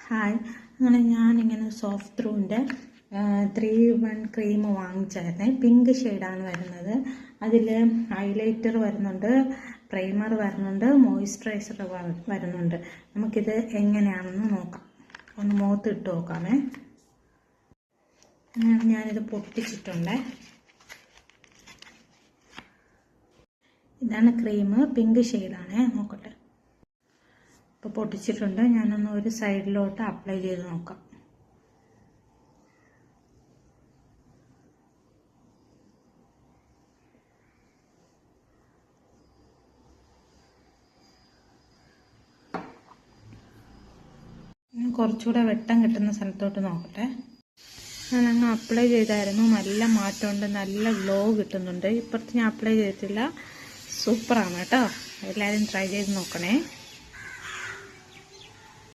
Hi, അങ്ങനെ ഞാനിങ്ങനെ soft ത്രൂവിൻ്റെ 3-in-1 cream വാങ്ങിച്ചായിരുന്നേ. Pink ഷെയ്ഡാണ് വരുന്നത്. അതിൽ ഹൈലൈറ്റർ വരുന്നുണ്ട്, പ്രൈമർ വരുന്നുണ്ട്, മോയ്സ്ചറൈസർ വരുന്നുണ്ട്. നമുക്കിത് എങ്ങനെയാണെന്ന് നോക്കാം. ഒന്ന് മുഖത്ത് ഇട്ട് നോക്കാമേ. ഞാനിത് പൊട്ടിച്ചിട്ടുണ്ട്. ഇതാണ് ക്രീം, പിങ്ക് ഷെയ്ഡാണ്. നോക്കട്ടെ. ഇപ്പോൾ പൊട്ടിച്ചിട്ടുണ്ട്. ഞാനൊന്ന് ഒരു സൈഡിലോട്ട് അപ്ലൈ ചെയ്ത് നോക്കാം. കുറച്ചുകൂടെ വെട്ടം കിട്ടുന്ന സ്ഥലത്തോട്ട് നോക്കട്ടെ. ഞാനങ്ങ് അപ്ലൈ ചെയ്തായിരുന്നു. നല്ല മാറ്റമുണ്ട്, നല്ല ഗ്ലോ കിട്ടുന്നുണ്ട്. ഇപ്പുറത്ത് ഞാൻ അപ്ലൈ ചെയ്തിട്ടില്ല. സൂപ്പറാണ് കേട്ടോ. എല്ലാവരും ട്രൈ ചെയ്ത് നോക്കണേ.